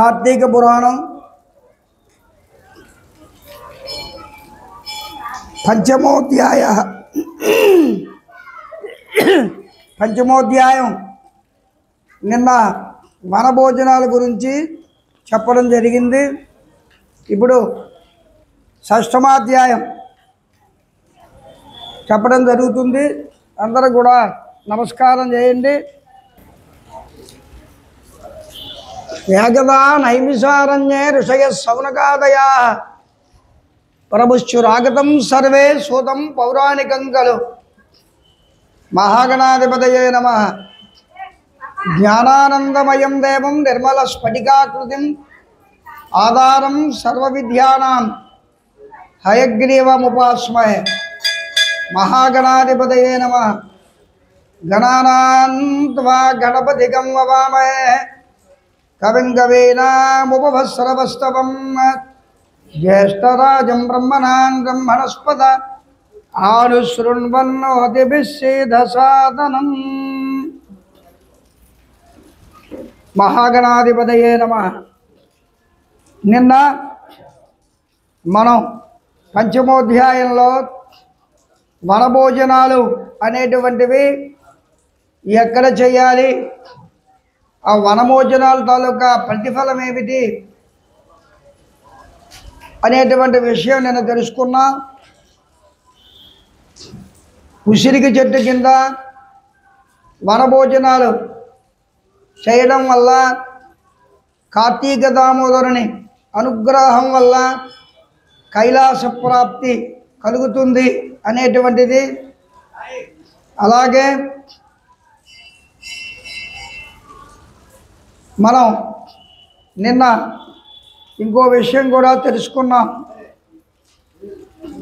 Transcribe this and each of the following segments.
కార్తీక పురాణం పంచమోధ్యాయం నిన్న వనభోజనాల గురించి చెప్పడం జరిగింది. ఇప్పుడు షష్ఠమాధ్యాయం చెప్పడం జరుగుతుంది. అందరూ కూడా నమస్కారం చేయండి. ఏకదా నైమిషారణ్యే ఋషయ సౌనకాదయా పరముశ్చురాగతం సర్వే సూతం పౌరాణికం ఖలు. మహాగణాధిపతయే నమః. జ్ఞానానందమయం దేవం నిర్మల స్ఫటికాకృతిం ఆధారం సర్వవిద్యానాం హయగ్రీవముపాస్మహే. మహాగణాధిపతయే నమః. గణానాం త్వా గణపతిగం వవామహే కవిం కవీనాముపమశ్రవస్తవం జ్యేష్ఠరాజం బ్రహ్మణాన్ బ్రహ్మణస్పద ఆనుశృణ్వన్నోతిభిస్సేదసాదనం. మహాగణాధిపతయే నమః. నిన్న మనం పంచమోధ్యాయంలో వనభోజనాలు అనేటువంటివి ఎక్కడ చేయాలి, ఆ వనభోజనాల తాలూకా ప్రతిఫలం ఏమిటి అనేటువంటి విషయం నేను తెలుసుకున్నా. ఉసిరికి చెట్టు కింద వనభోజనాలు చేయడం వల్ల కార్తీక దామోదరుని అనుగ్రహం వల్ల కైలాస ప్రాప్తి కలుగుతుంది అనేటువంటిది. అలాగే మనం నిన్న ఇంకో విషయం కూడా తెలుసుకున్నాం.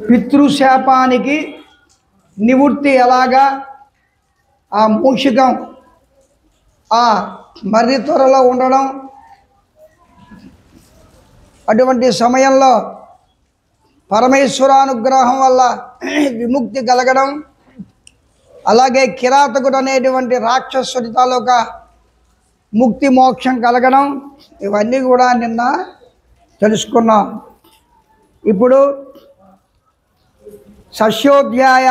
పితృశాపానికి నివృత్తి ఎలాగా, ఆ మూషికం ఆ మర్రి త్వరలో ఉండడం, అటువంటి సమయంలో పరమేశ్వరానుగ్రహం వల్ల విముక్తి కలగడం, అలాగే కిరాతకుడు అనేటువంటి రాక్షసుడి తాలూకా ముక్తి మోక్షం కలగడం, ఇవన్నీ కూడా నిన్న తెలుసుకున్నాం. ఇప్పుడు షష్ఠోధ్యాయ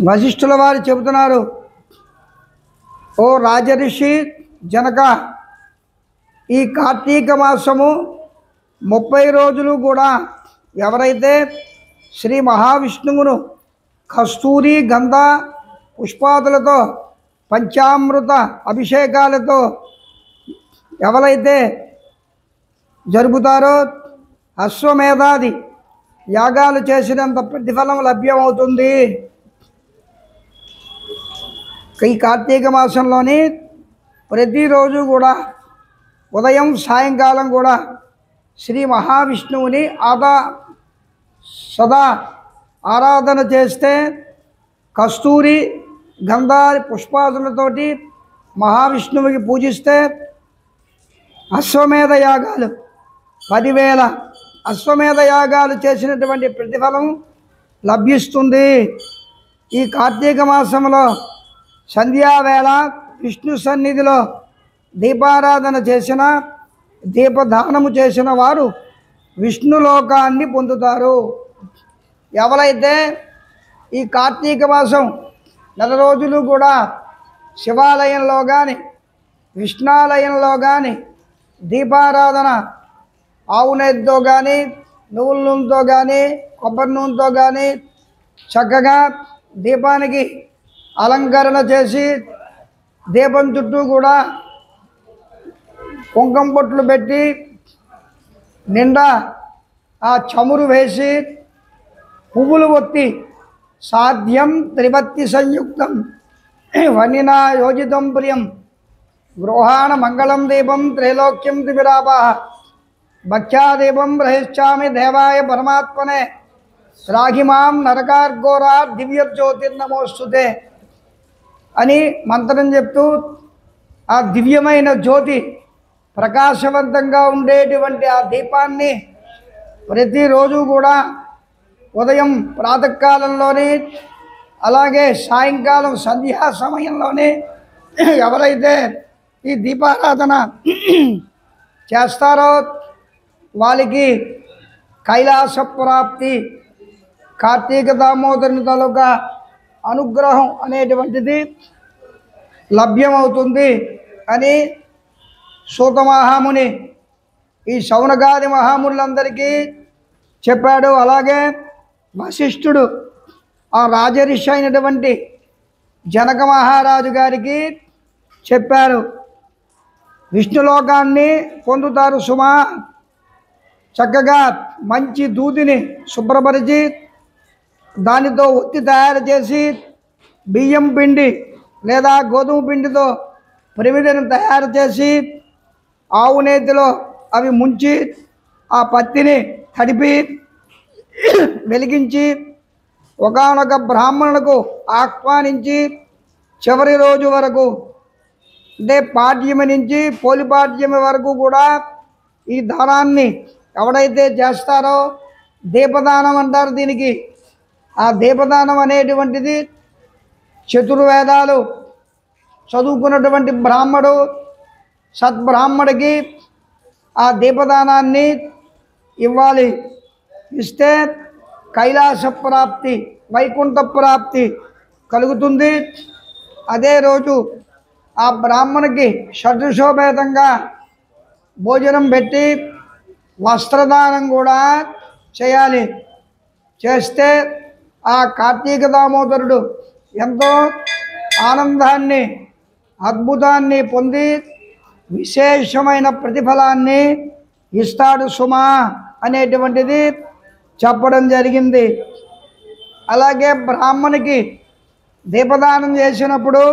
వశిష్ఠుల వారు చెబుతున్నారు, ఓ రాజర్షి జనక, ఈ కార్తీక మాసము 30 రోజులు కూడా ఎవరైతే శ్రీ మహావిష్ణువును కస్తూరి గంధ పుష్పాదులతో పంచామృత అభిషేకాలతో ఎవరైతే జరుపుతారో అశ్వమేధాది యాగాలు చేసినంత ప్రతిఫలం లభ్యమవుతుంది. ఈ కార్తీక మాసంలోని ప్రతిరోజు కూడా ఉదయం సాయంకాలం కూడా శ్రీ మహావిష్ణువుని సదా ఆరాధన చేస్తే, కస్తూరి గంధారి పుష్పాదులతోటి మహావిష్ణువుకి పూజిస్తే అశ్వమేధ యాగాలు 10,000 అశ్వమేధ యాగాలు చేసినటువంటి ప్రతిఫలం లభిస్తుంది. ఈ కార్తీక మాసంలో సంధ్యావేళ విష్ణు సన్నిధిలో దీపారాధన చేసిన, దీపదానము చేసిన వారు విష్ణులోకాన్ని పొందుతారు. ఎవరైతే ఈ కార్తీక మాసం 4 రోజులు కూడా శివాలయంలో కానీ విష్ణాలయంలో కానీ దీపారాధన ఆవు నెయ్యితో కానీ నువ్వుల నూనెతో కానీ కొబ్బరి నూనెతో కానీ చక్కగా దీపానికి అలంకరణ చేసి దీపం చుట్టూ కూడా కుంకుమ బొట్లు పెట్టి నిండా ఆ చమురు వేసి పువ్వులు ఒత్తి సాధ్యం త్రిభక్తి సంయుక్తం వన్నినా యోజితం ప్రియం గృహాణ మంగళం దీపం త్రైలోక్యం త్రివిరాప భక్ష్యాదీపం రహిష్యామి దేవాయ పరమాత్మనే రాగిమాం నరకార్ఘోరా దివ్య జ్యోతిర్నమోస్తుతే అని మంత్రం చెప్తూ ఆ దివ్యమైన జ్యోతి ప్రకాశవంతంగా ఉండేటువంటి ఆ దీపాన్ని ప్రతిరోజు కూడా ఉదయం ప్రాతకాలంలోనే అలాగే సాయంకాలం సంధ్యా సమయంలోనే ఎవరైతే ఈ దీపారాధన చేస్తారో వాళ్ళకి కైలాస ప్రాప్తి, కార్తీక దామోదరుని తాలూకా అనుగ్రహం అనేటువంటిది లభ్యమవుతుంది అని సూత మహాముని ఈ శౌనకాది మహామునులందరికీ చెప్పాడు. అలాగే వశిష్ఠుడు ఆ రాజర్షి అయినటువంటి జనక మహారాజు గారికి చెప్పారు. విష్ణులోకాన్ని పొందుతారు సుమా, చక్కగా మంచి దూదిని శుభ్రపరిచి దానితో ఒత్తి తయారు చేసి బియ్యం పిండి లేదా గోధుమ పిండితో ప్రమిదను తయారు చేసి ఆవు నేతిలో అవి ముంచి ఆ పత్తిని తడిపి వెలిగించి ఒకానొక బ్రాహ్మణులకు ఆహ్వానించి చివరి రోజు వరకు అంటే పాడ్యమి నుంచి పోలిపాడ్యమి వరకు కూడా ఈ దానాన్ని ఎవడైతే చేస్తారో దీపదానం అంటారు దీనికి. ఆ దీపదానం అనేటువంటిది చతుర్వేదాలు చదువుకున్నటువంటి బ్రాహ్మడు సద్బ్రాహ్మడికి ఆ దీపదానాన్ని ఇవ్వాలి. ఇస్తే కైలాస ప్రాప్తి, వైకుంఠ ప్రాప్తి కలుగుతుంది. అదే రోజు ఆ బ్రాహ్మణికి షడ్రుషోపేతంగా భోజనం పెట్టి వస్త్రదానం కూడా చేయాలి. చేస్తే ఆ కార్తీక దామోదరుడు ఎంతో ఆనందాన్ని అద్భుతాన్ని పొంది విశేషమైన ప్రతిఫలాన్ని ఇస్తాడు సుమా అనేటువంటిది చెప్పడం జరిగింది. అలాగే బ్రాహ్మణికి దీపదానం చేసినప్పుడు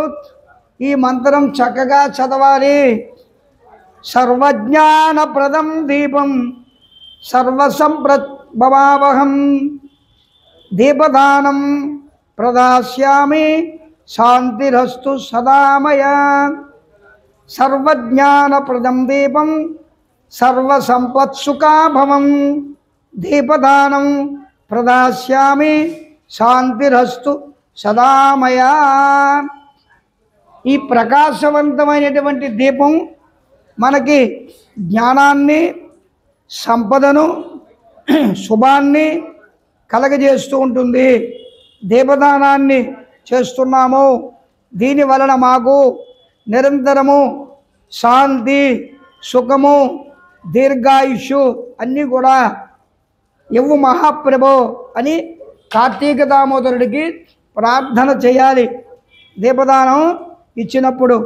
ఈ మంత్రం చక్కగా చదవాలి. సర్వజ్ఞానప్రదం దీపం సర్వసంప్రభావహం దీపదానం ప్రదాస్యామి శాంతిరస్తు సదామయ. సర్వజ్ఞానప్రదం దీపం సర్వసంపత్సుఖాభవం దీపదానం ప్రదాస్యామి శాంతిరస్తు సదామయ. ఈ ప్రకాశవంతమైనటువంటి దీపం మనకి జ్ఞానాన్ని, సంపదను, శుభాన్ని కలగజేస్తూ ఉంటుంది. దీపదానాన్ని చేస్తున్నాము, దీని వలన మాకు నిరంతరము శాంతి, సుఖము, దీర్ఘాయుష్యు అన్నీ కూడా ఇవ్వు మహాప్రభో అని కార్తీక దామోదరుడికి ప్రార్థన చేయాలి. దీపదానం ఇచ్చినప్పుడు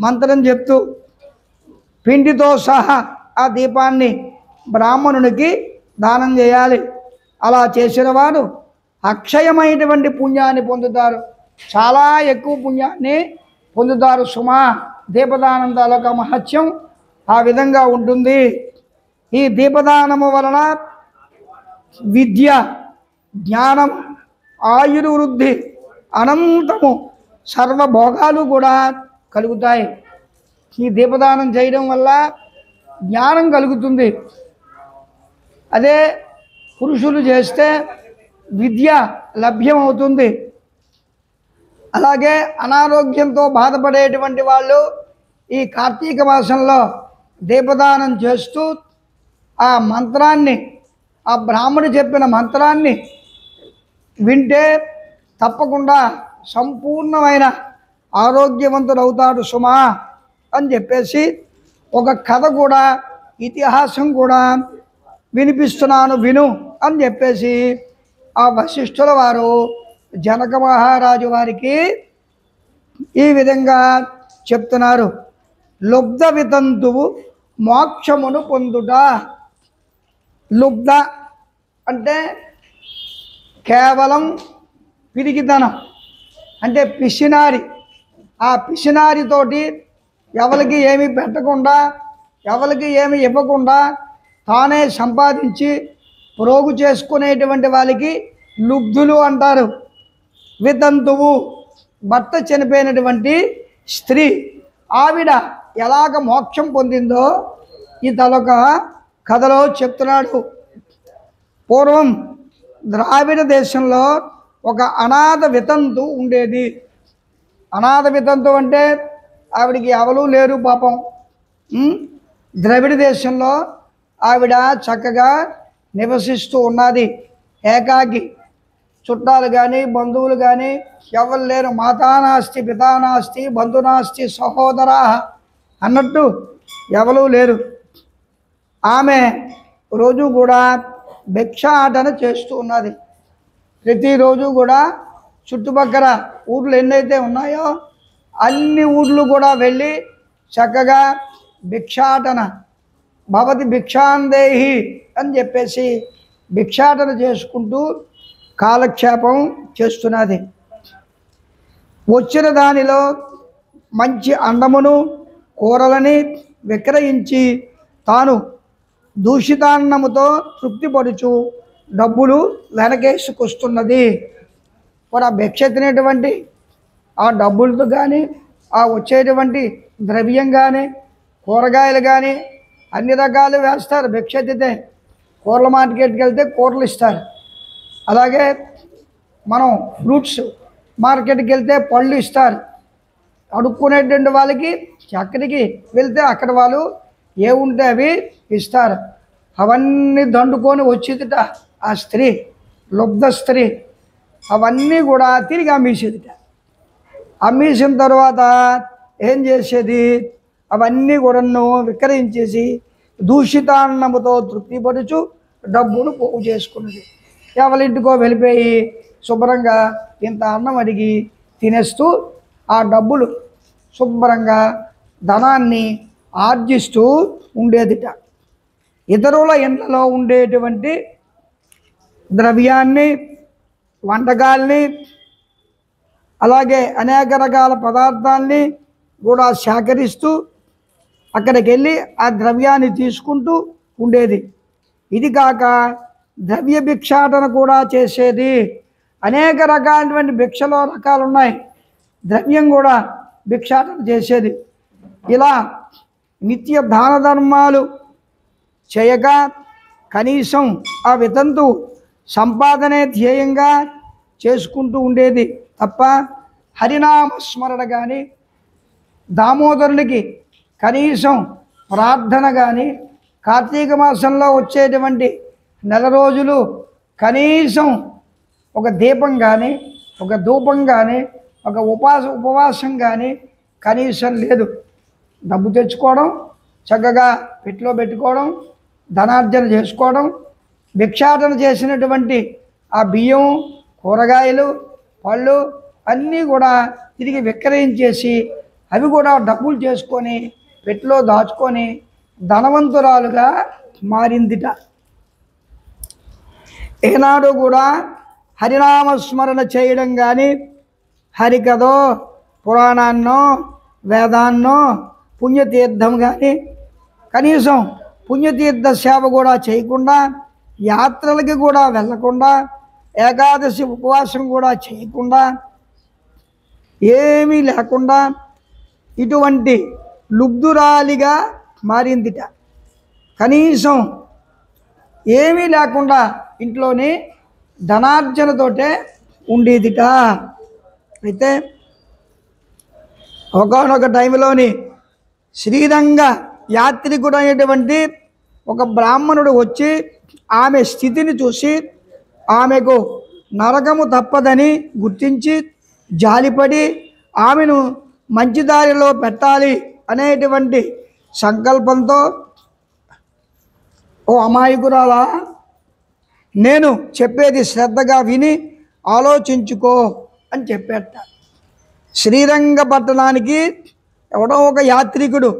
మంత్రం చెప్తూ పిండితో సహా ఆ దీపాన్ని బ్రాహ్మణునికి దానం చేయాలి. అలా చేసిన వారు అక్షయమైనటువంటి పుణ్యాన్ని పొందుతారు, చాలా ఎక్కువ పుణ్యాన్ని పొందుతారు సుమా. దీపదానం తాలూకా మహత్యం ఆ విధంగా ఉంటుంది. ఈ దీపదానము వలన విద్య, జ్ఞానం, ఆయుర్వృద్ధి, అనంతము సర్వభోగాలు కూడా కలుగుతాయి. ఈ దీపదానం చేయడం వల్ల జ్ఞానం కలుగుతుంది. అదే పురుషులు చేస్తే విద్య లభ్యమవుతుంది. అలాగే అనారోగ్యంతో బాధపడేటువంటి వాళ్ళు ఈ కార్తీక మాసంలో దీపదానం చేస్తూ ఆ మంత్రాన్ని, ఆ బ్రాహ్మణుడు చెప్పిన మంత్రాన్ని వింటే తప్పకుండా సంపూర్ణమైన ఆరోగ్యవంతుడు అవుతాడు సుమా అని చెప్పేసి ఒక కథ కూడా, ఇతిహాసం కూడా వినిపిస్తున్నాను విను అని చెప్పేసి ఆ వశిష్ఠుల వారు జనక మహారాజు వారికి ఈ విధంగా చెప్తున్నారు. లుబ్ధ వితంతువు మోక్షమును పొందుట. లుబ్ధ అంటే కేవలం పిరికితనం, అంటే పిసినారి. ఆ పిసినారితోటి ఎవరికి ఏమి పెట్టకుండా, ఎవరికి ఏమి ఇవ్వకుండా తానే సంపాదించి ప్రోగు చేసుకునేటువంటి వాళ్ళకి లుబ్ధులు అంటారు. వితంతువు భర్త చనిపోయినటువంటి స్త్రీ, ఆవిడ ఎలాగ మోక్షం పొందిందో ఈ తలొక కథలో చెప్తున్నాడు. పూర్వం ద్రావిడ దేశంలో ఒక అనాథ వితంతు ఉండేది. అనాథ వితంతు అంటే ఆవిడికి ఎవరు లేరు పాపం. ద్రవిడ దేశంలో ఆవిడ చక్కగా నివసిస్తూ ఉన్నది. ఏకాకి, చుట్టాలు కానీ బంధువులు కానీ ఎవరు లేరు. మాతానాస్తి పితానాస్తి బంధునాస్తి సహోదరా అన్నట్టు ఎవరు లేరు. ఆమె రోజు కూడా భిక్షాటన చేస్తూ ఉన్నది. ప్రతిరోజు కూడా చుట్టుపక్కల ఊర్లు ఎన్నైతే ఉన్నాయో అన్ని ఊర్లు కూడా వెళ్ళి చక్కగా భిక్షాటన, భవతి భిక్షాందేహి అని చెప్పేసి భిక్షాటన చేసుకుంటూ కాలక్షేపం చేస్తున్నది. వచ్చిన దానిలో మంచి అన్నమును కూరలని విక్రయించి తాను దూషితాన్నముతో తృప్తిపడుచు డబ్బులు వెనకేసుకొస్తున్నది. మరి ఆ భిక్ష తినేటువంటి ఆ డబ్బులతో కానీ ఆ వచ్చేటువంటి ద్రవ్యం కానీ కూరగాయలు కానీ అన్ని రకాలు వేస్తారు. భిక్ష ఎత్తితే కూరల మార్కెట్కి వెళ్తే కూరలు ఇస్తారు. అలాగే మనం ఫ్రూట్స్ మార్కెట్కి వెళ్తే పళ్ళు ఇస్తారు. అడుక్కునేటువంటి వాళ్ళకి ఎక్కడికి వెళ్తే అక్కడ వాళ్ళు ఏ ఉంటే అవి ఇస్తారు. అవన్నీ దండుకొని వచ్చేదిట ఆ స్త్రీ, లుబ్ధ స్త్రీ. అవన్నీ కూడా తిరిగి అమ్మేసేదిట. అమ్మేసిన తర్వాత ఏం చేసేది, అవన్నీ కూడా విక్రయించేసి దూషితాన్నముతో తృప్తిపడుచు డబ్బును పోగు చేసుకున్నది. ఎవరింటికో వెళ్ళిపోయి శుభ్రంగా ఇంత అన్నం అడిగి తినేస్తూ ఆ డబ్బులు శుభ్రంగా ధనాన్ని ఆర్జిస్తూ ఉండేదిట. ఇతరుల ఇంట్లో ఉండేటువంటి ద్రవ్యాన్ని, వంటకాల్ని, అలాగే అనేక రకాల పదార్థాల్ని కూడా సేకరిస్తూ అక్కడికి వెళ్ళి ఆ ద్రవ్యాన్ని తీసుకుంటూ ఉండేది. ఇది కాక ద్రవ్య భిక్షాటన కూడా చేసేది. అనేక రకాలైనటువంటి భిక్షలో రకాలు ఉన్నాయి. ద్రవ్యం కూడా భిక్షాటన చేసేది. ఇలా నిత్య దాన ధర్మాలు చేయక కనీసం ఆ వితంతు సంపాదనే ధ్యేయంగా చేసుకుంటూ ఉండేది తప్ప హరినామస్మరణ కానీ, దామోదరునికి కనీసం ప్రార్థన కానీ, కార్తీక మాసంలో వచ్చేటువంటి నెల రోజులు కనీసం ఒక దీపం కానీ, ఒక ధూపం కానీ, ఒక ఉపవాసం కానీ కనీసం లేదు. డబ్బు తెచ్చుకోవడం, చక్కగా పెట్టిలో పెట్టుకోవడం, ధనార్జన చేసుకోవడం, భిక్షాటన చేసినటువంటి ఆ బియ్యం, కూరగాయలు, పళ్ళు అన్నీ కూడా తిరిగి విక్రయించేసి అవి కూడా డబ్బులు చేసుకొని పెట్టిలో దాచుకొని ధనవంతురాలుగా మారిందిట. ఏనాడు కూడా హరినామస్మరణ చేయడం కానీ, హరికథో పురాణాన్నో వేదాన్నో పుణ్యతీర్థం కానీ, కనీసం పుణ్యతీర్థ సేవ కూడా చేయకుండా, యాత్రలకి కూడా వెళ్ళకుండా, ఏకాదశి ఉపవాసం కూడా చేయకుండా, ఏమీ లేకుండా ఇటువంటి లుబ్ధురాలిగా మారిందిట. కనీసం ఏమీ లేకుండా ఇంట్లోని ధనార్జనతోటే ఉండేదిట. అయితే ఒకనొక టైంలోని శ్రీరంగ యాత్రికుడు అనేటువంటి ఒక బ్రాహ్మణుడు వచ్చి ఆమె స్థితిని చూసి ఆమెకు నరకము తప్పదని గుర్తించి జాలిపడి ఆమెను మంచి దారిలో పెట్టాలి అనేటువంటి సంకల్పంతో, ఓ అమాయకురాలా, నేను చెప్పేది శ్రద్ధగా విని ఆలోచించుకో అని చెప్పేట. శ్రీరంగపట్టణానికి ఎవడో ఒక యాత్రికుడు,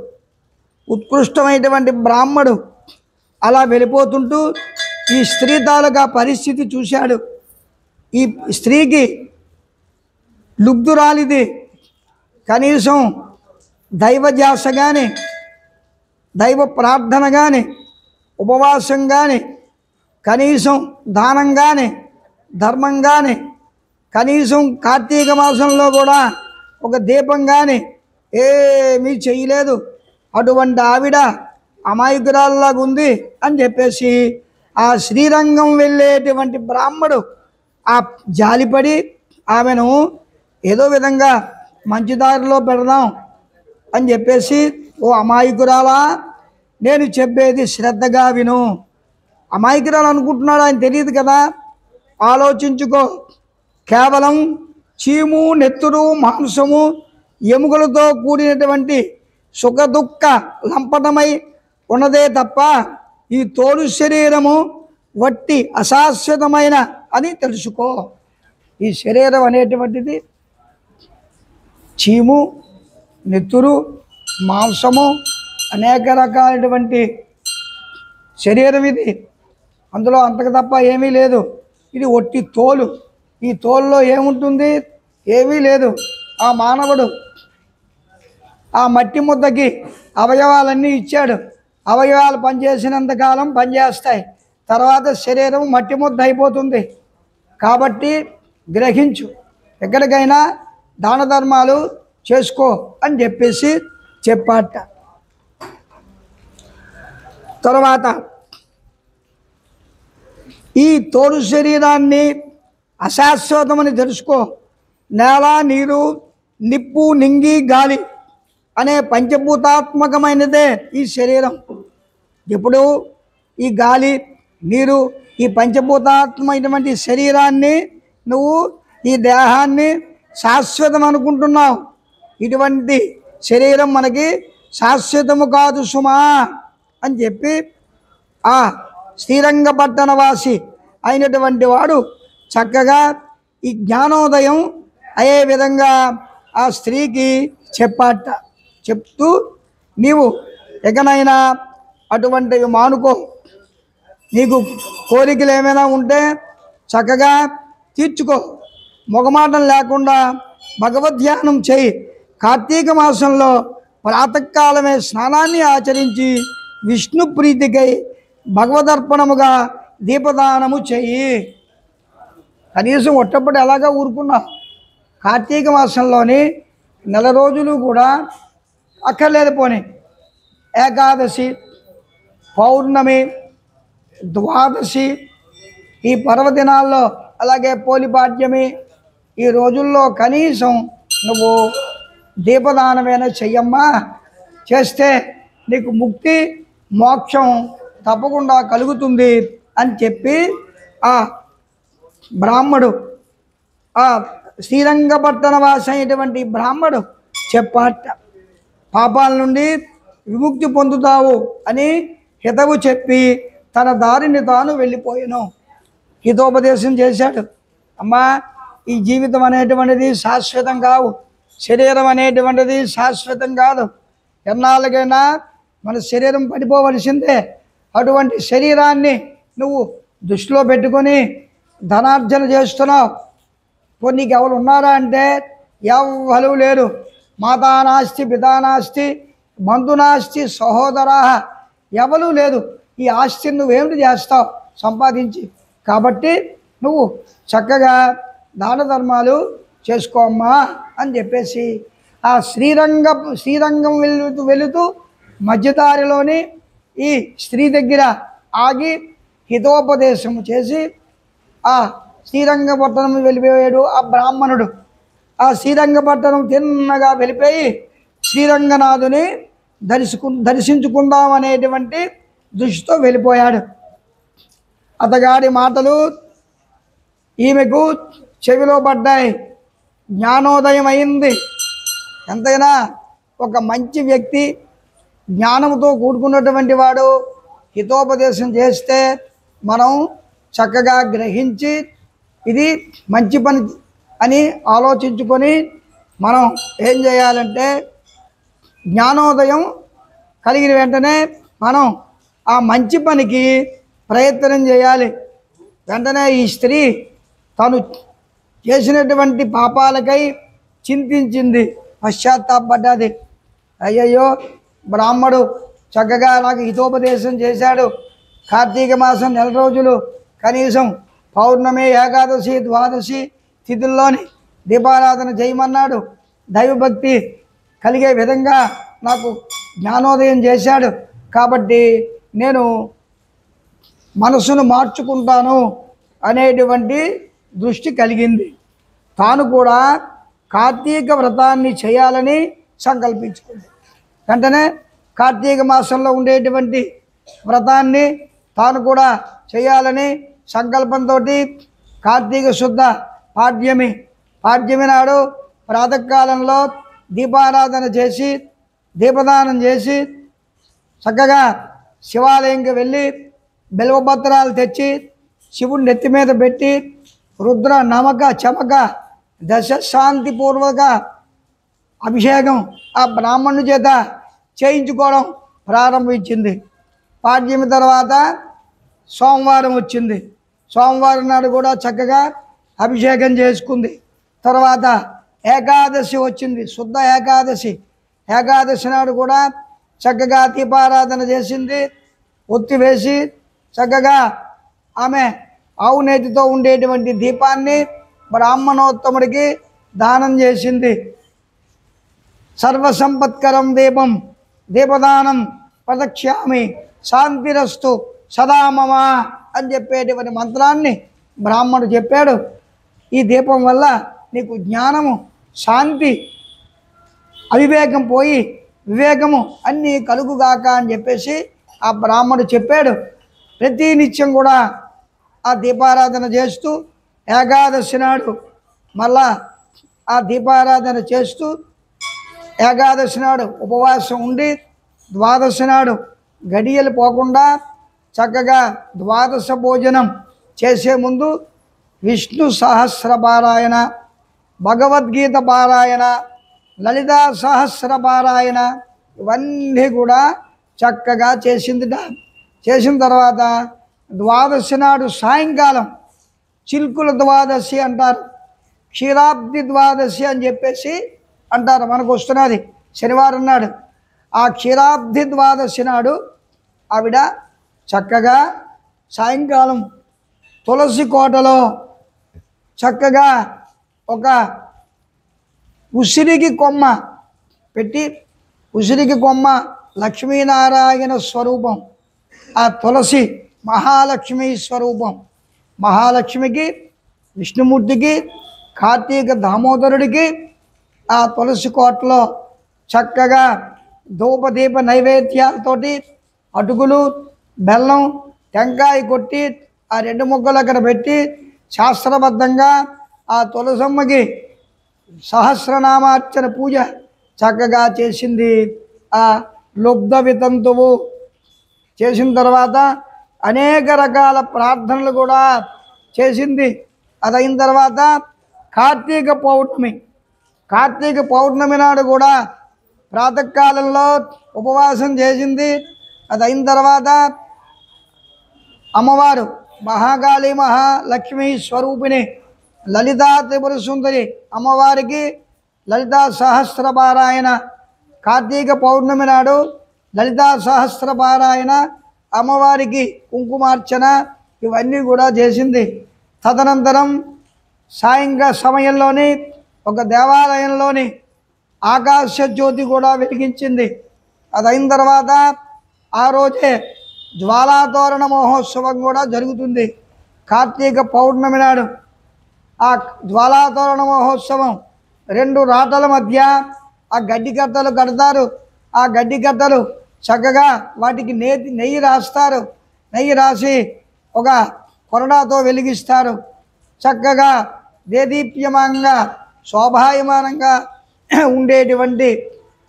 ఉత్కృష్టమైనటువంటి బ్రాహ్మడు అలా వెళ్ళిపోతుంటూ ఈ స్త్రీ తాలూకా పరిస్థితి చూశాడు. ఈ స్త్రీకి లుబ్ధురాలిది, కనీసం దైవ ధ్యాస కానీ, దైవ ప్రార్థన కానీ, ఉపవాసం కానీ, కనీసం దానం కానీ, ధర్మం కానీ, కనీసం కార్తీక మాసంలో కూడా ఒక దీపం కానీ ఏమీ చేయలేదు. అటువంటి ఆవిడ అమాయకురాల్లాగా ఉంది అని చెప్పేసి ఆ శ్రీరంగం వెళ్ళేటువంటి బ్రాహ్మడు ఆ జాలిపడి ఆమెను ఏదో విధంగా మంచి దారిలో పెడదాం, అని చెప్పేసి, ఓ అమాయకురాలా, నేను చెప్పేది శ్రద్ధగా విను. అమాయకురాలు అనుకుంటున్నాడు, ఆయన తెలియదు కదా. ఆలోచించుకో. కేవలం చీము, నెత్తురు, మాంసము, ఎముకలతో కూడినటువంటి సుఖదుఃఖ లంపటమై ఉన్నదే తప్ప ఈ తోలు శరీరము వట్టి అశాశ్వతమైన అని తెలుసుకో. ఈ శరీరం అనేటువంటిది చీము, నెత్తురు, మాంసము, అనేక రకాలైనటువంటి శరీరం ఇది. అందులో అంతకు తప్ప ఏమీ లేదు. ఇది ఒట్టి తోలు. ఈ తోలులో ఏముంటుంది? ఏమీ లేదు. ఆ మానవుడు ఆ మట్టి ముద్దకి అవయవాలన్నీ ఇచ్చాడు. అవయవాలు పనిచేసినంతకాలం పనిచేస్తాయి, తర్వాత శరీరం మట్టి ముద్ద అయిపోతుంది. కాబట్టి గ్రహించు, ఎక్కడికైనా దాన ధర్మాలు చేసుకో అని చెప్పేసి చెప్పాట. తర్వాత ఈ తోడు శరీరాన్ని అశాశ్వతమని తెలుసుకో. నేల, నీరు, నిప్పు, నింగి, గాలి అనే పంచభూతాత్మకమైనదే ఈ శరీరం. ఇప్పుడు ఈ గాలి, నీరు, ఈ పంచభూతాత్మకమైనటువంటి శరీరాన్ని నువ్వు, ఈ దేహాన్ని శాశ్వతం అనుకుంటున్నావు. ఇటువంటి శరీరం మనకి శాశ్వతము కాదు సుమా అని చెప్పి ఆ శ్రీరంగపట్టణ వాసి అయినటువంటి వాడు చక్కగా ఈ జ్ఞానోదయం అయ్యే విధంగా ఆ స్త్రీకి చెప్పాట. చెప్తూ, నీవు ఎక్కడైనా అటువంటివి మానుకో. నీకు కోరికలు ఏమైనా ఉంటే చక్కగా తీర్చుకో. మొగమాటం లేకుండా భగవద్ధ్యానం చేయి. కార్తీక మాసంలో ప్రాతకాలమే స్నానాన్ని ఆచరించి విష్ణు ప్రీతికై భగవదర్పణముగా దీపదానము చెయ్యి. కనీసం ఒట్టప్పుడు ఎలాగా ఊరుకున్నావు? కార్తీక మాసంలోని 4 రోజులు కూడా అక్కర్లేదు. పోనీ ఏకాదశి, పౌర్ణమి, ద్వాదశి, ఈ పర్వదినాల్లో, అలాగే పోలిపాడ్యమి, ఈ రోజుల్లో కనీసం నువ్వు దీపదానమైనా చెయ్యమ్మా. చేస్తే నీకు ముక్తి, మోక్షం తప్పకుండా కలుగుతుంది అని చెప్పి ఆ బ్రాహ్మడు, ఆ శ్రీరంగపట్టణ వాసి అయినటువంటి బ్రాహ్మడు చెప్పాట. పాపాల నుండి విముక్తి పొందుతావు అని హితవు చెప్పి తన దారిని తాను వెళ్ళిపోయాను. హితోపదేశం చేశాడు. అమ్మా, ఈ జీవితం అనేటువంటిది శాశ్వతం కావు. శరీరం అనేటువంటిది శాశ్వతం కాదు. ఎన్నాళ్ళకైనా మన శరీరం పడిపోవలసిందే. అటువంటి శరీరాన్ని నువ్వు దృష్టిలో పెట్టుకొని ధనార్జన చేస్తున్నావు. ఇప్పుడు నీకు ఎవరు ఉన్నారా అంటే ఎవ్వరు లేరు. మాతా నాస్తి, పితా నాస్తి, బంధు నాస్తి, సహోదరా, ఎవరు లేదు. ఈ ఆస్తిని నువ్వేమిటి చేస్తావు సంపాదించి? కాబట్టి నువ్వు చక్కగా దాన ధర్మాలు చేసుకోమ్మా అని చెప్పేసి ఆ శ్రీరంగం వెళుతూ మధ్యదారిలోని ఈ స్త్రీ దగ్గర ఆగి హితోపదేశం చేసి ఆ శ్రీరంగపట్టణం వెళ్ళిపోయాడు ఆ బ్రాహ్మణుడు. ఆ శ్రీరంగపట్టణం తిన్నగా వెళ్ళిపోయి శ్రీరంగనాథుని దర్శించుకుందామనేటువంటి దృష్టితో వెళ్ళిపోయాడు. అతగాడి మాటలు ఈమెకు చెవిలో పడ్డాయి. జ్ఞానోదయం అయింది. ఎంతైనా ఒక మంచి వ్యక్తి, జ్ఞానంతో కూడుకున్నటువంటి వాడు హితోపదేశం చేస్తే మనం చక్కగా గ్రహించి ఇది మంచి పని అని ఆలోచించుకొని మనం ఏం చేయాలంటే, జ్ఞానోదయం కలిగిన వెంటనే మనం ఆ మంచి పనికి ప్రయత్నం చేయాలి. వెంటనే ఈ స్త్రీ తను చేసినటువంటి పాపాలకై చింతించింది, పశ్చాత్తాపడ్డది. అయ్యయ్యో, బ్రాహ్మడు చక్కగా నాకు హితోపదేశం చేశాడు. కార్తీక మాసం 4 రోజులు కనీసం పౌర్ణమి, ఏకాదశి, ద్వాదశి తిథుల్లోని దీపారాధన చేయమన్నాడు. దైవభక్తి కలిగే విధంగా నాకు జ్ఞానోదయం చేశాడు. కాబట్టి నేను మనసును మార్చుకుంటాను అనేటువంటి దృష్టి కలిగింది. తాను కూడా కార్తీక వ్రతాన్ని చేయాలని సంకల్పించుకుంది. వెంటనే కార్తీక మాసంలో ఉండేటువంటి వ్రతాన్ని తాను కూడా చేయాలని సంకల్పంతో కార్తీక శుద్ధ పాడ్యమి నాడు ప్రాతకాలంలో దీపారాధన చేసి దీపదానం చేసి చక్కగా శివాలయంకి వెళ్ళి బిల్వపత్రాలు తెచ్చి శివుని నెత్తి మీద పెట్టి రుద్ర నమక చమక దశశాంతిపూర్వక అభిషేకం ఆ బ్రాహ్మణుని చేత చేయించుకోవడం ప్రారంభించింది. పాడ్యమి తర్వాత సోమవారం వచ్చింది. సోమవారం నాడు కూడా చక్కగా అభిషేకం చేసుకుంది. తర్వాత ఏకాదశి వచ్చింది, శుద్ధ ఏకాదశి. ఏకాదశి నాడు కూడా చక్కగా దీపారాధన చేసింది. ఒత్తి వేసి చక్కగా ఆమె ఆవు నేతితో ఉండేటువంటి దీపాన్ని బ్రాహ్మణోత్తముడికి దానం చేసింది. సర్వసంపత్కరం దీపం దీపదానం ప్రదక్ష్యామి శాంతిరస్తు సదామమ అని చెప్పేటువంటి మంత్రాన్ని బ్రాహ్మణుడు చెప్పాడు. ఈ దీపం వల్ల నీకు జ్ఞానము, శాంతి, అవివేకం పోయి వివేకము అన్నీ కలుగుగాక అని చెప్పేసి ఆ బ్రాహ్మణుడు చెప్పాడు. ప్రతి నిత్యం కూడా ఆ దీపారాధన చేస్తూ ఏకాదశి నాడు మళ్ళా ఆ దీపారాధన చేస్తూ ఏకాదశి నాడు ఉపవాసం ఉండి ద్వాదశి నాడు గడియలు పోకుండా చక్కగా ద్వాదశ భోజనం చేసే ముందు విష్ణు సహస్ర పారాయణ, భగవద్గీత పారాయణ, లలితా సహస్ర పారాయణ ఇవన్నీ కూడా చక్కగా చేసిందిట. చేసిన తర్వాత ద్వాదశి నాడు సాయంకాలం చిల్కుల ద్వాదశి అంటారు, క్షీరాబ్ది ద్వాదశి అని చెప్పేసి అంటారు. మనకు వస్తున్నది శనివారం నాడు. ఆ క్షీరాబ్ది ద్వాదశి నాడు ఆవిడ చక్కగా సాయంకాలం తులసి కోటలో చక్కగా ఒక ఉసిరికి కొమ్మ పెట్టి, ఉసిరికి కొమ్మ లక్ష్మీనారాయణ స్వరూపం, ఆ తులసి మహాలక్ష్మి స్వరూపం. మహాలక్ష్మికి, విష్ణుమూర్తికి, కార్తీక దామోదరుడికి ఆ తులసి కోటలో చక్కగా ధూపదీప నైవేద్యాలతోటి అటుకులు, బెల్లం, టెంకాయ కొట్టి ఆ రెండు ముక్కలు అక్కడ పెట్టి శాస్త్రబద్ధంగా ఆ తులసమ్మకి సహస్రనామార్చన పూజ చక్కగా చేసింది. ఆ లుబ్ధ వితంతువు చేసిన తర్వాత అనేక రకాల ప్రార్థనలు కూడా చేసింది. అదైన తర్వాత కార్తీక పౌర్ణమి నాడు కూడా ప్రాతకాలంలో ఉపవాసం చేసింది. అదైన తర్వాత అమ్మవారు మహాకాళి మహాలక్ష్మి స్వరూపిణి లలితా త్రిపుర సుందరి అమ్మవారికి లలితా సహస్ర పారాయణ, కార్తీక పౌర్ణమి నాడు లలితా సహస్ర పారాయణ, అమ్మవారికి కుంకుమార్చన ఇవన్నీ కూడా చేసింది. తదనంతరం సాయంకాల సమయంలోని ఒక దేవాలయంలోని ఆకాశ జ్యోతి కూడా వెలిగించింది. అదైన తర్వాత ఆ రోజే జ్వాలాతోరణ మహోత్సవం కూడా జరుగుతుంది. కార్తీక పౌర్ణమి నాడు ఆ జ్వాలాతోరణ మహోత్సవం రెండు రాటల మధ్య ఆ గడ్డి కట్టలు కడతారు. ఆ గడ్డి కట్టలు చక్కగా వాటికి నెయ్యి రాస్తారు. నెయ్యి రాసి ఒక కొరడాతో వెలిగిస్తారు. చక్కగా దేదీప్యమానంగా శోభాయమానంగా ఉండేటువంటి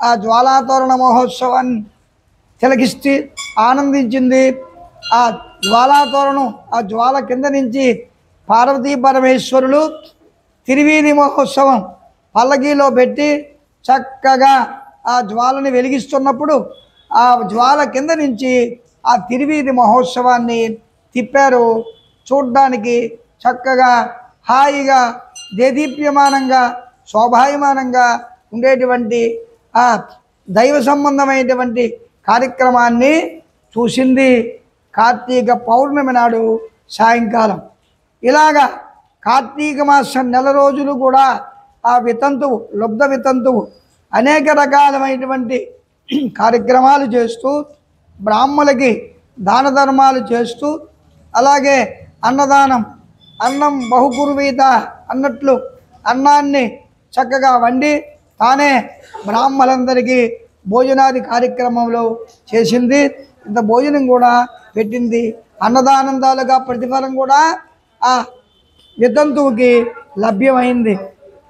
ఆ జ్వాలాతోరణ మహోత్సవాన్ని తిలకిస్తే ఆనందించింది. ఆ జ్వాలాతోరణం, ఆ జ్వాల కింద నుంచి పార్వతీ పరమేశ్వరులు తిరువీధి మహోత్సవం పల్లకీలో పెట్టి చక్కగా ఆ జ్వాలని వెలిగిస్తున్నప్పుడు ఆ జ్వాల కింద నుంచి ఆ తిరువీధి మహోత్సవాన్ని తిప్పారు. చూడ్డానికి చక్కగా హాయిగా దేదీప్యమానంగా శోభాయమానంగా ఉండేటువంటి ఆ దైవ సంబంధమైనటువంటి కార్యక్రమాన్ని చూసింది కార్తీక పౌర్ణమి నాడు సాయంకాలం. ఇలాగా కార్తీక మాసం నెల రోజులు కూడా ఆ వితంతువు, లుబ్ధ వితంతువు అనేక రకాలమైనటువంటి కార్యక్రమాలు చేస్తూ బ్రాహ్మణులకి దాన ధర్మాలు చేస్తూ అలాగే అన్నదానం, అన్నం బహుకుర్వీత అన్నట్లు అన్నాన్ని చక్కగా వండి తానే బ్రాహ్మణులందరికీ భోజనాది కార్యక్రమంలో చేసింది. ఇంత భోజనం కూడా పెట్టింది. అన్నదానందాలుగా ప్రతిఫలం కూడా ఆ వితంతువుకి లభ్యమైంది.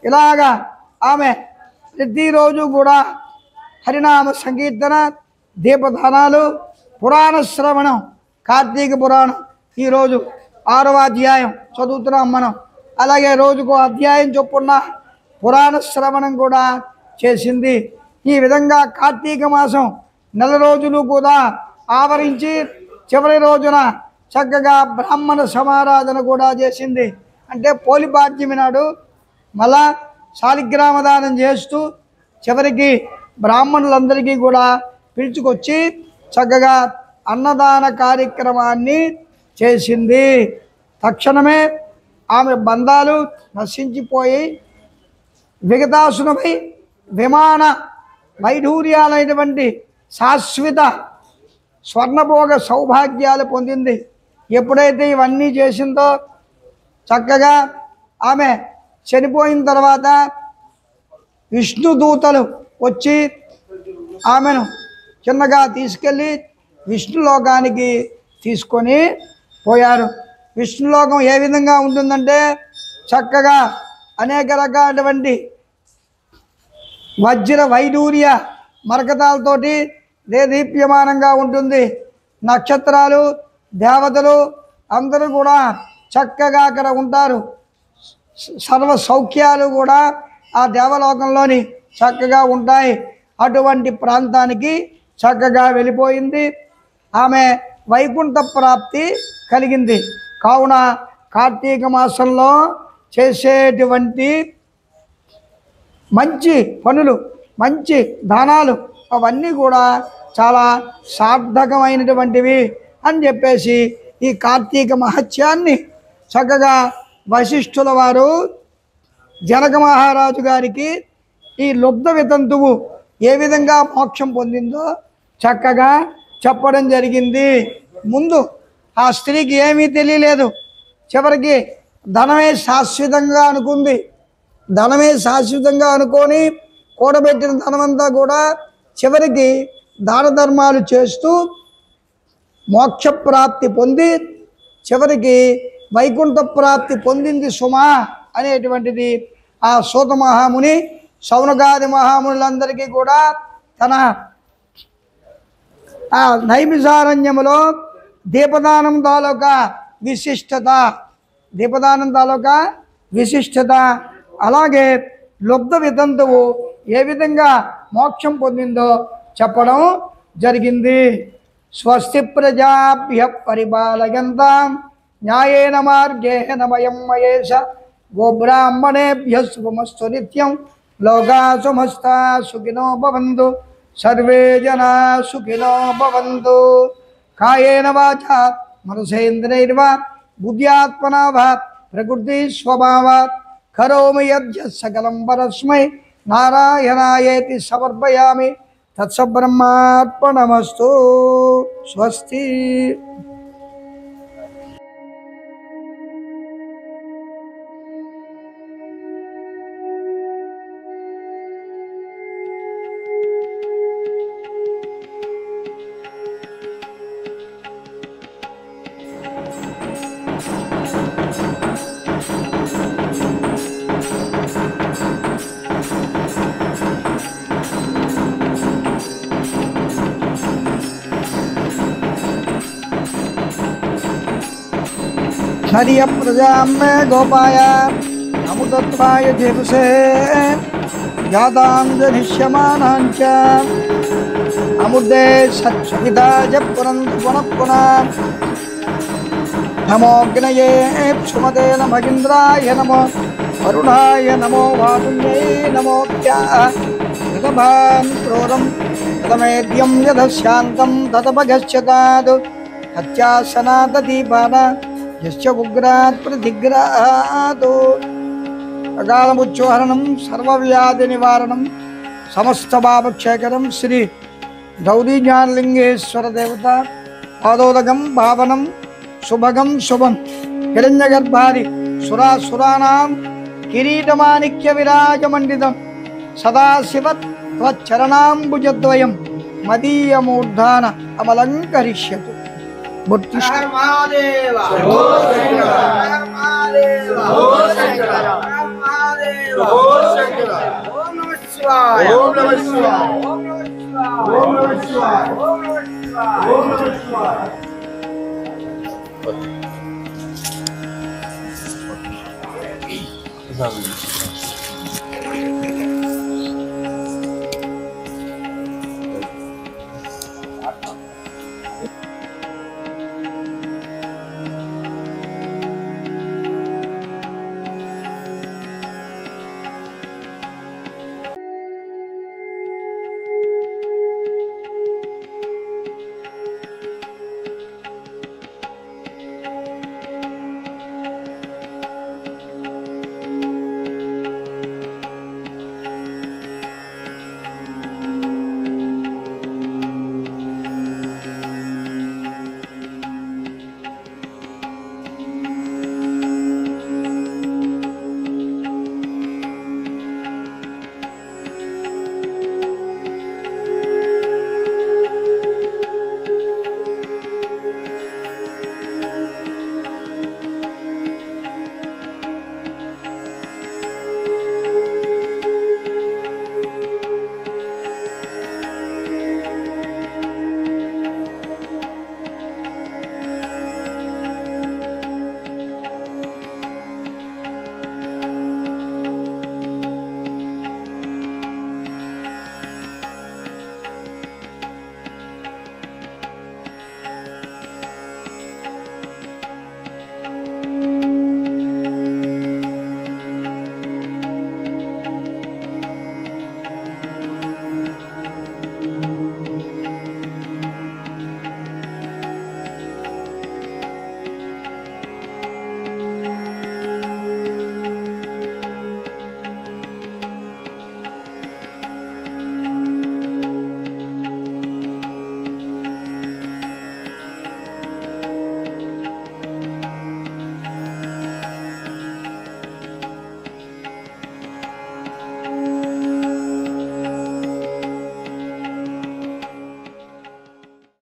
ఇలాగా ఆమె ప్రతిరోజు కూడా హరినామ సంకీర్తన, దీపదానాలు, పురాణ శ్రవణం, కార్తీక పురాణం ఈరోజు 6వ అధ్యాయం చదువుతున్నాం మనం. అలాగే రోజుకో అధ్యాయం చొప్పున పురాణ శ్రవణం కూడా చేసింది. ఈ విధంగా కార్తీక మాసం నెల రోజులు కూడా ఆవరించి చివరి రోజున చక్కగా బ్రాహ్మణ సమారాధన కూడా చేసింది. అంటే పోలిపాడ్యమి నాడు మళ్ళా శాలిగ్రామ దానం చేస్తూ చివరికి బ్రాహ్మణులందరికీ కూడా పిలుచుకొచ్చి చక్కగా అన్నదాన కార్యక్రమాన్ని చేసింది. తక్షణమే ఆమె బంధాలు నశించిపోయి విగతాసునమై విమాన వైఢూర్యాలైనటువంటి శాశ్వత స్వర్ణభోగ సౌభాగ్యాలు పొందింది. ఎప్పుడైతే ఇవన్నీ చేసిందో చక్కగా ఆమె చనిపోయిన తర్వాత విష్ణుదూతలు వచ్చి ఆమెను చిన్నగా తీసుకెళ్ళి విష్ణులోకానికి తీసుకొని పోయారు. విష్ణులోకం ఏ విధంగా ఉంటుందంటే చక్కగా అనేక రకాలటువంటి వజ్ర వైడూర్య మరకతాలతోటి దేదీప్యమానంగా ఉంటుంది. నక్షత్రాలు, దేవతలు అందరూ కూడా చక్కగా అక్కడ ఉంటారు. సర్వ సౌఖ్యాలు కూడా ఆ దేవలోకంలోని చక్కగా ఉంటాయి. అటువంటి ప్రాంతానికి చక్కగా వెళ్ళిపోయింది. ఆమె వైకుంఠ ప్రాప్తి కలిగింది. కావున కార్తీక మాసంలో చేసేటువంటి మంచి పనులు, మంచి దానాలు అవన్నీ కూడా చాలా సార్థకమైనటువంటివి అని చెప్పేసి ఈ కార్తీక మహత్యాన్ని చక్కగా వశిష్ఠుల వారు జనక మహారాజు గారికి ఈ లుబ్ధ వితంతువు ఏ విధంగా మోక్షం పొందిందో చక్కగా చెప్పడం జరిగింది. ముందు ఆ స్త్రీకి ఏమీ తెలియలేదు. చివరికి ధనమే శాశ్వతంగా అనుకుంది. ధనమే శాశ్వతంగా అనుకొని కూడబెట్టిన ధనమంతా కూడా చివరికి దాన ధర్మాలు చేస్తూ మోక్షప్రాప్తి పొంది చివరికి వైకుంఠ ప్రాప్తి పొందింది సుమా అనేటువంటిది ఆ సూత మహాముని శౌనకాది మహామునులందరికీ కూడా తన ఆ నైమిషారణ్యములో దీపదానం తాలూకా విశిష్టత, దీపదానం తాలూకా విశిష్టత, అలాగే లుబ్ధ వితంతువు ఏ విధంగా మోక్షం పొందిందో చెప్పడం జరిగింది. స్వస్తి ప్రజాభ్య పరిపాలయంతాం న్యాయేన మార్గేణ వయం మయేష గోబ్రాహ్మణేభ్య శుభమస్తు నిత్యం లోకా సమస్తా సుఖినో భవంతు సర్వే జనా సుఖినో భవంతు. కాయేన వాచా మనసేంద్రియైర్వా బుద్ధ్యాత్మనా వా ప్రకృతి స్వభావాత్ కరోమి యద్యత్ సకలం పరస్మై నారాయణాయేతి సమర్పయామి. తత్సబ్రహ్మార్పణమస్తు. స్వస్తి. हरिय प्रजा में गोपाय अमुदत्वाय देवसे यादांजनिष्यमानांच अमुदे सत्सविदाय पुनंतु पुनः पुनः. नमोऽग्नये सुमते नमगिन्द्राय नमो वरुणाय नमो वारुण्ये नमोऽप्याः यदभान् क्रोरं तदमेद्यं यदशान्तं तदपगच्छतात् हत्यासनाददीपान यस्य उग्रात् प्रतिग्रात्. अकालमुच्चोहरणं सर्वव्याधि निवारणं समस्त पापक्षेकरं श्री गौरी ज्ञानलिंगेश्वर देवता पादोदकं भावनं शुभगं शुभं हिरण्यगर्भादि सुरासुराणां किरीटमाणिक्य विराजमण्डितं సదాశివ త్వచ్చరణాంబుజద్వయం మదీయమూర్ధాన అమలంకరిష్యతు. బొట్టు Exatamente.